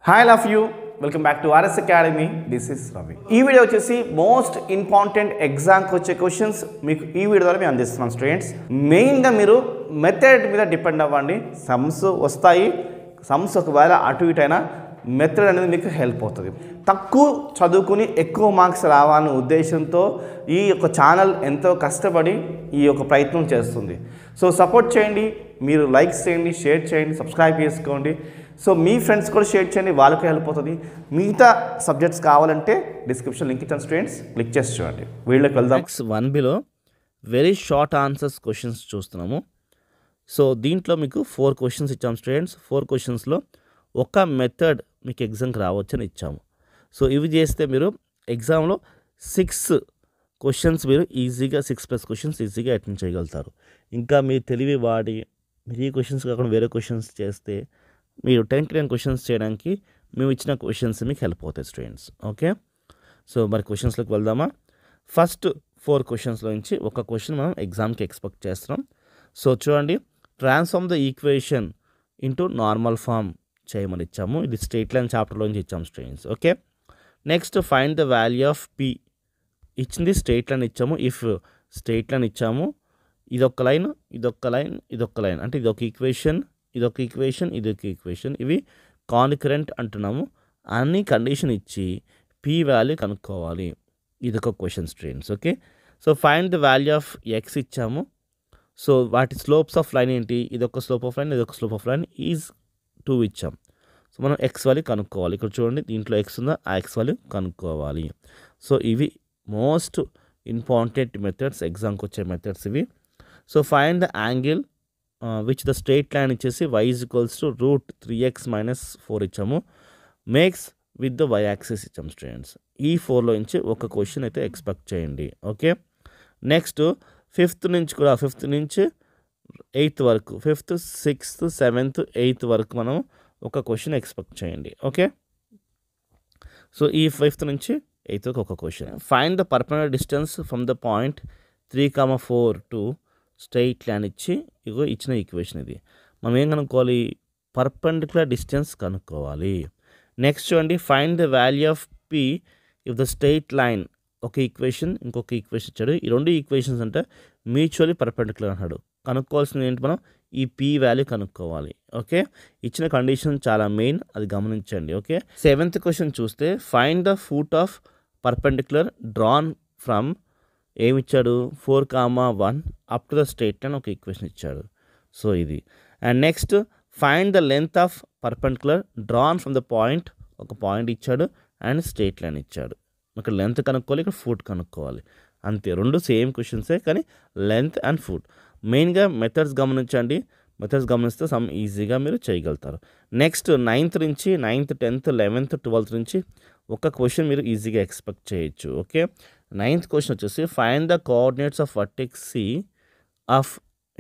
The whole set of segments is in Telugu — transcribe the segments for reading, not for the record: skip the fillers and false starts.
Hi, love you. Welcome back to RS Academy. This is Ravi. ఈ వీడియో వచ్చేసి మోస్ట్ ఇంపార్టెంట్ ఎగ్జామ్కి వచ్చే క్వశ్చన్స్ మీకు ఈ వీడియో ద్వారా మేము అందిస్తున్నాం స్టూడెంట్స్. మెయిన్గా మీరు మెథడ్ మీద డిపెండ్ అవ్వండి. సమ్స్ వస్తాయి, సమ్స్ ఒకవేళ అటు ఇటు అయినా మెథడ్ అనేది మీకు హెల్ప్ అవుతుంది. తక్కువ చదువుకుని ఎక్కువ మార్క్స్ రావాలనే ఉద్దేశంతో ఈ యొక్క ఛానల్ ఎంతో కష్టపడి ఈ యొక్క ప్రయత్నం చేస్తుంది. సో సపోర్ట్ చేయండి, మీరు లైక్స్ చేయండి, షేర్ చేయండి, సబ్స్క్రైబ్ చేసుకోండి. సో మీ ఫ్రెండ్స్ కూడా షేర్ చేయండి, వాళ్ళకి హెల్ప్ అవుతుంది. మిగతా సబ్జెక్ట్స్ కావాలంటే డిస్క్రిప్షన్ లింక్ ఇచ్చాను స్టూడెంట్స్, క్లిక్ చేసి చూడండి. వీళ్ళకి వెళ్దాం. నెక్స్ట్ 1Bలో వెరీ షార్ట్ ఆన్సర్స్ క్వశ్చన్స్ చూస్తున్నాము. సో దీంట్లో మీకు 4 క్వశ్చన్స్ ఇచ్చాము స్టూడెంట్స్. 4 క్వశ్చన్స్లో ఒక మెథడ్ మీకు ఎగ్జామ్కి రావచ్చని ఇచ్చాము. సో ఇవి చేస్తే మీరు ఎగ్జామ్లో 6 క్వశ్చన్స్ మీరు ఈజీగా 6+ క్వశ్చన్స్ ఈజీగా అటెండ్ చేయగలుగుతారు. ఇంకా మీ తెలివి వాడి మీరు ఈ క్వశ్చన్స్ కాకుండా వేరే క్వశ్చన్స్ చేస్తే మీరు 10కి 10 క్వశ్చన్స్ చేయడానికి మేము ఇచ్చిన క్వశ్చన్స్ మీకు హెల్ప్ అవుతాయి స్టూడెంట్స్. ఓకే, సో మరి క్వశ్చన్స్లోకి వెళ్దామా? ఫస్ట్ 4 క్వశ్చన్స్లో నుంచి ఒక క్వశ్చన్ మనం ఎగ్జామ్కి ఎక్స్పెక్ట్ చేస్తున్నాం. సో చూడండి, transform the equation into normal form చేయమని ఇచ్చాము. ఇది స్ట్రెయిట్ లైన్ చాప్టర్లో నుంచి ఇచ్చాము students. Okay, next find the value of P. ఇచ్చింది స్ట్రెయిట్ లైన్ ఇచ్చాము. ఇఫ్ స్ట్రెయిట్ లైన్ ఇచ్చాము, ఇదొక లైన్, ఇదొక లైన్, ఇదొక లైన్, అంటే ఇదొక ఈక్వేషన్, ఇదొక ఈక్వేషన్, ఇదొక ఈక్వేషన్, ఇవి కాన్కరెంట్ అంటున్నాము. అన్ని కండిషన్ ఇచ్చి పి వాల్యూ కనుక్కోవాలి. ఇదొక question students. Okay, so find the value of X ఇచ్చాము. సో వాటి స్లోప్స్ ఆఫ్ లైన్ ఏంటి? ఇదొక స్లోప్ ఆఫ్ లైన్, ఇదొక స్లోప్ ఆఫ్ లైన్ ఈజ్ 2 ఇచ్చాం. సో మనం ఎక్స్ వాల్యూ కనుక్కోవాలి. ఇక్కడ చూడండి, దీంట్లో ఎక్స్ ఉందా, ఆ ఎక్స్ వాల్యూ కనుక్కోవాలి. సో ఇవి మోస్ట్ ఇంపార్టెంట్ మెథడ్స్, ఎగ్జామ్కి వచ్చే మెథడ్స్ ఇవి. So find the angle which the straight line ఇచ్చేసి y = √3x - 4 ఇచ్చాము. Makes with the y axis ఇచ్చాము స్టూడెంట్స్. ఈ 4లో నుంచి ఒక క్వశ్చన్ అయితే ఎక్స్పెక్ట్ చేయండి. ఓకే, నెక్స్ట్ 5th నుంచి కూడా 5th నుంచి 8th వరకు, 5th, 6th, 7th, 8th వరకు మనం ఒక క్వశ్చన్ ఎక్స్పెక్ట్ చేయండి. ఓకే, సో ఈ 5th నుంచి 8th వరకు ఒక question. Find the perpendicular distance from the point 3,4 to straight line ఇచ్చి ఇగో ఇచ్చిన ఈక్వేషన్ ఇది. మనం ఏం కనుక్కోవాలి? పర్పెండిక్యులర్ డిస్టెన్స్ కనుక్కోవాలి. నెక్స్ట్ చూడండి, find the value of P if the straight line. ఒక ఈక్వేషన్, ఇంకొక ఈక్వేషన్ ఇచ్చాడు. ఈ 2 ఈక్వేషన్స్ అంటే మ్యూచువల్లీ పర్పెండిక్యులర్ అన్నాడు. కనుక్కోవాల్సింది ఏంటి? మనం ఈ పి వాల్యూ కనుక్కోవాలి. ఓకే, ఇచ్చిన కండిషన్ చాలా మెయిన్, అది గమనించండి. ఓకే, 7th క్వశ్చన్ చూస్తే find the foot of perpendicular drawn from ఏమి ఇచ్చాడు? 4,1 up to the straight line ఒక ఈక్వేషన్ ఇచ్చాడు. సో ఇది. And next find the length of perpendicular drawn from the point, ఒక పాయింట్ ఇచ్చాడు అండ్ స్ట్రెయిట్ లైన్ ఇచ్చాడు. ఇక్కడ లెంత్ కనుక్కోవాలి, ఇక్కడ ఫూట్ కనుక్కోవాలి. అంతే, 2 సేమ్ క్వశ్చన్సే, కానీ లెంత్ అండ్ ఫూట్. మెయిన్గా మెథడ్స్ గమనించండి. మెథడ్స్ గమనిస్తే సమ్ ఈజీగా మీరు చేయగలుగుతారు. నెక్స్ట్ 9th నుంచి 9th, 10th, 11th, 12th నుంచి ఒక క్వశ్చన్ మీరు ఈజీగా ఎక్స్పెక్ట్ చేయొచ్చు. ఓకే, 9th క్వశ్చన్ వచ్చేసి find the coordinates of vertex C of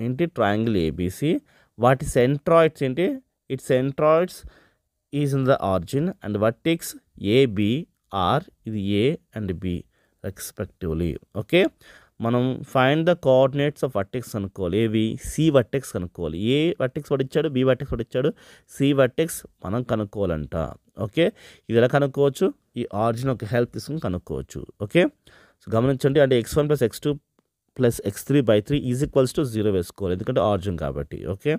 ఏంటి ట్రయాంగిల్ ఏబిసి. వాటి సెంట్రాయిడ్స్ ఏంటి? It centroids is in the origin and vertex A B are, ఇది A and B respectively. Okay, మనం find the coordinates of vertex కనుక్కోవాలి. ఏవి? సి వర్టెక్స్ కనుక్కోవాలి. ఏ వర్టెక్స్ పడిచ్చాడు, బి వర్టెక్స్ పడిచ్చాడు, సి వర్టెక్స్ మనం కనుక్కోవాలంట. ఓకే, ఇది ఎలా కనుక్కోవచ్చు? ఈ ఆరిజిన్ ఒక హెల్ప్ తీసుకుని కనుక్కోవచ్చు. ఓకే, సో గమనించండి, అంటే x1 + x2 + x3/3 = 0 వేసుకోవాలి, ఎందుకంటే ఆరిజిన్ కాబట్టి. Okay,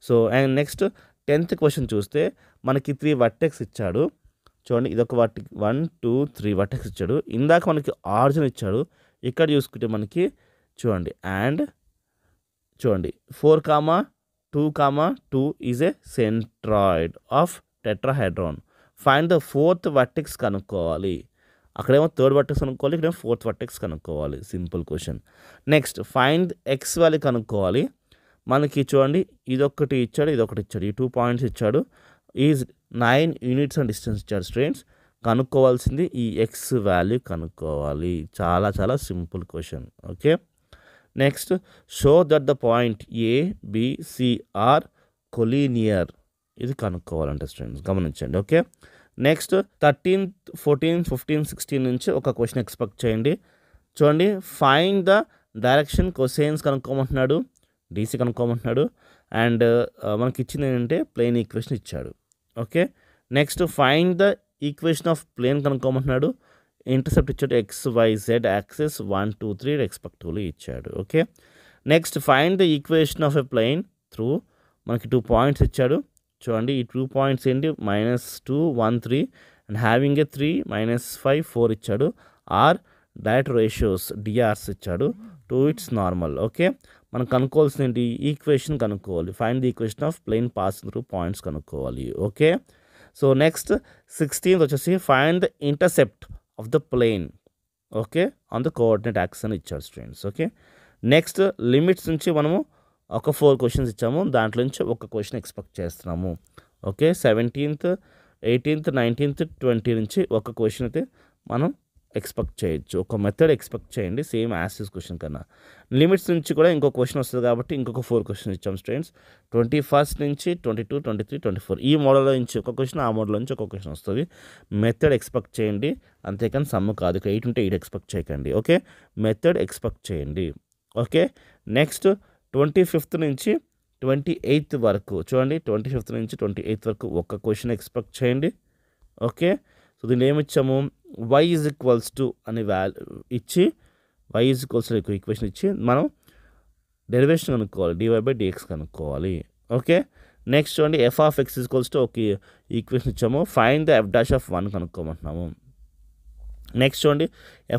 so and next 10th question చూస్తే మనకి 3 వర్టెక్స్ ఇచ్చాడు. చూడండి, ఇదొక 1, 2, 3 వర్టెక్స్ ఇచ్చాడు. ఇందాక మనకి ఆరిజిన్ ఇచ్చాడు. ఇక్కడ చూసుకుంటే మనకి చూడండి, అండ్ చూడండి 4,2,2 is a centroid of tetrahedron. Find the 4th vertex కనుక్కోవాలి. అక్కడేమో 3rd వర్టెక్స్ కనుక్కోవాలి, ఇక్కడేమో 4th వర్టెక్స్ కనుక్కోవాలి. Simple question. Next find X value కనుక్కోవాలి. మనకి చూడండి, ఇదొకటి ఇచ్చాడు, ఇదొకటి ఇచ్చాడు, ఈ 2 పాయింట్స్ ఇచ్చాడు. ఈజ్ 9 యూనిట్స్ అండ్ డిస్టెన్స్ ఇచ్చాడు స్టూడెంట్స్. కనుక్కోవాల్సింది ఈ ఎక్స్ వాల్యూ కనుక్కోవాలి. చాలా చాలా simple question. Okay, next show that the point ABCR collinear. ఇది కనుక్కోవాలంటే స్టూడెంట్స్ గమనించండి. Okay, next 13th, 14th, 15th, 16th నుంచి ఒక క్వశ్చన్ ఎక్స్పెక్ట్ చేయండి. చూడండి, ఫైండ్ ద డైరెక్షన్ కొసైన్స్ కనుక్కోమంటున్నాడు, డీసీ కనుక్కోమంటున్నాడు. అండ్ మనకి ఇచ్చింది ఏంటంటే ప్లేన్ ఈక్వేషన్ ఇచ్చాడు. Okay, next find the equation of plane కనుక్కోమంటున్నాడు. ఇంటర్సెప్ట్ ఇచ్చాడు XYZ యాక్సిస్ 1 2 3 రెస్పెక్టివ్లీ ఇచ్చాడు. Okay, next find the equation of a plane through, మనకి 2 పాయింట్స్ ఇచ్చాడు. చూడండి ఈ 2 పాయింట్స్ ఏంటి, -2 1 3 అండ్ హ్యావింగ్ ఏ 3 -5 4 ఇచ్చాడు. ఆర్ డైరెక్ట్ రేషియోస్ డిఆర్స్ ఇచ్చాడు. 2 ఇట్స్ నార్మల్. ఓకే, మనం కనుక్కోవాల్సింది ఏంటి, ఈక్వేషన్ కనుక్కోవాలి. Find the equation of plane passing through points కనుక్కోవాలి. ఓకే, సో నెక్స్ట్ 16th వచ్చేసి find the intercept of the plane okay on the coordinate axis అని ఇచ్చారు స్టూడెంట్స్. ఓకే, నెక్స్ట్ లిమిట్స్ నుంచి మనము ఒక 4 క్వశ్చన్స్ ఇచ్చాము, దాంట్లో నుంచి ఒక క్వశ్చన్ ఎక్స్పెక్ట్ చేస్తున్నాము. ఓకే, 17th 18th 19th 20 నుంచి ఒక క్వశ్చన్ అయితే మనం ఎక్స్పెక్ట్ చేయొచ్చు. ఒక మెథడ్ ఎక్స్పెక్ట్ చేయండి సేమ్ యాసిస్ క్వశ్చన్ కన్నా. లిమిట్స్ నుంచి కూడా ఇంకో క్వశ్చన్ వస్తుంది కాబట్టి ఇంకొక 4 క్వశ్చన్స్ ఇచ్చాం స్టూడెంట్స్. 21st నుంచి 22 23 24 ఈ మోడల్లో నుంచి ఒక క్వశ్చన్, ఆ మోడల్ నుంచి ఒక క్వశ్చన్ వస్తుంది. మెథడ్ ఎక్స్పెక్ట్ చేయండి అంతేకాని సమ్ కాదు. 8 ఉంటే 8 ఎక్స్పెక్ట్ చేయకండి. ఓకే, మెథడ్ ఎక్స్పెక్ట్ చేయండి. ఓకే, నెక్స్ట్ 25th నుంచి 28th వరకు చూడండి. 25th నుంచి 28th వరకు ఒక క్వశ్చన్ ఎక్స్పెక్ట్ చేయండి. ఓకే, సో దీన్ని ఏమి ఇచ్చాము, y = అనే ఇచ్చి y = ఈక్వేషన్ ఇచ్చి మనం డెరివేషన్ కనుక్కోవాలి, dy/dx కనుక్కోవాలి. ఓకే, నెక్స్ట్ చూడండి f(x) = ఒక ఈక్వేషన్ ఇచ్చాము. Find the f'(1) కనుక్కోమంటున్నాము. నెక్స్ట్ చూడండి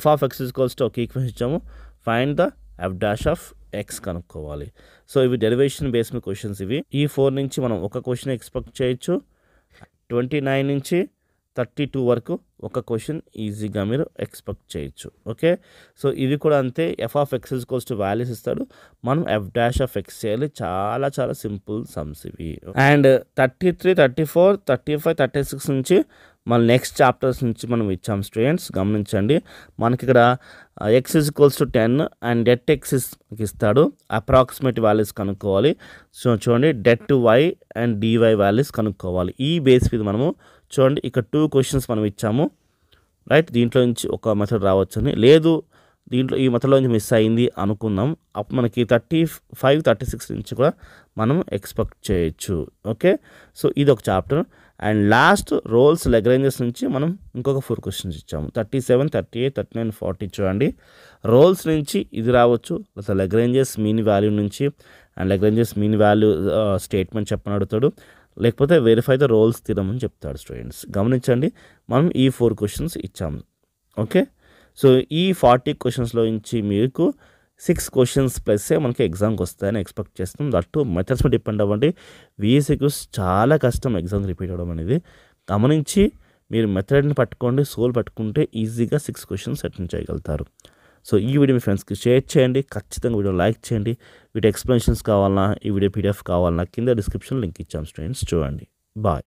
f(x) = ఒక ఈక్వేషన్ ఇచ్చాము. ఫైండ్ ద f'(x) కనుక్కోవాలి. సో ఇవి డెరివేషన్ బేస్డ్ క్వశ్చన్స్. ఇవి ఈ 4 నుంచి మనం ఒక క్వశ్చన్ ఎక్స్పెక్ట్ చేయొచ్చు. 29 నుంచి 32 వరకు ఒక క్వశ్చన్ ఈజీగా మీరు ఎక్స్పెక్ట్ చేయొచ్చు. ఓకే, సో ఇవి కూడా అంతే. f(x) = వాల్యూస్ ఇస్తాడు, మనం f'(x) చేయాలి. చాలా చాలా సింపుల్ సమ్స్ ఇవి. అండ్ 33 34 35 36 నుంచి మన నెక్స్ట్ చాప్టర్స్ నుంచి మనం ఇచ్చాం స్టూడెంట్స్. గమనించండి, మనకి ఇక్కడ x = 10 అండ్ డెట్ x ఇస్తాడు. అప్రాక్సిమేట్ వాల్యూస్ కనుక్కోవాలి. సో చూడండి debt y and dy values కనుక్కోవాలి. ఈ బేస్ మీద మనము చూడండి ఇక్కడ 2 క్వశ్చన్స్ మనం ఇచ్చాము రైట్. దీంట్లో నుంచి ఒక మెథడ్ రావచ్చని, లేదు దీంట్లో ఈ మెథడ్లో నుంచి మిస్ అయింది అనుకుందాం, అప్పుడు మనకి 35 36 నుంచి కూడా మనం ఎక్స్పెక్ట్ చేయొచ్చు. ఓకే, సో ఇది ఒక చాప్టర్. అండ్ లాస్ట్ రోల్స్ లెగ్రేంజెస్ నుంచి మనం ఇంకొక 4 క్వశ్చన్స్ ఇచ్చాము. 37 38 39 40 చూడండి. రోల్స్ నుంచి ఇది రావచ్చు, లేదా లెగ్రేంజెస్ మీన్ వాల్యూ నుంచి, అండ్ లెగ్రేంజెస్ మీన్ వాల్యూ స్టేట్మెంట్ చెప్పని అడుగుతాడు, లేకపోతే వెరిఫై ద రోల్స్ థియరమ్ అని చెప్తాడు స్టూడెంట్స్. గమనించండి, మనం ఈ 4 క్వశ్చన్స్ ఇచ్చాము. ఓకే, సో ఈ 40 క్వశ్చన్స్లో నుంచి మీకు 6 క్వశ్చన్స్ ప్లస్సే మనకి ఎగ్జామ్కి వస్తాయని ఎక్స్పెక్ట్ చేస్తాం. దట్టు మెథడ్స్ మీద డిపెండ్ అవ్వండి. VSQs చాలా కష్టం ఎగ్జామ్ రిపీట్ అవ్వడం అనేది. గమనించి మీరు మెథడ్ని పట్టుకోండి, సోల్ పట్టుకుంటే ఈజీగా 6 క్వశ్చన్స్ అటెండ్ చేయగలుగుతారు. సో ఈ వీడియో మీ ఫ్రెండ్స్కి షేర్ చేయండి, ఖచ్చితంగా వీడియో లైక్ చేయండి. వీటి ఎక్స్ప్లెనేషన్స్ కావాలన్నా, ఈ వీడియో PDF కావాలన్నా కింద డిస్క్రిప్షన్ లింక్ ఇచ్చాం స్టూడెంట్స్, చూడండి. బాయ్.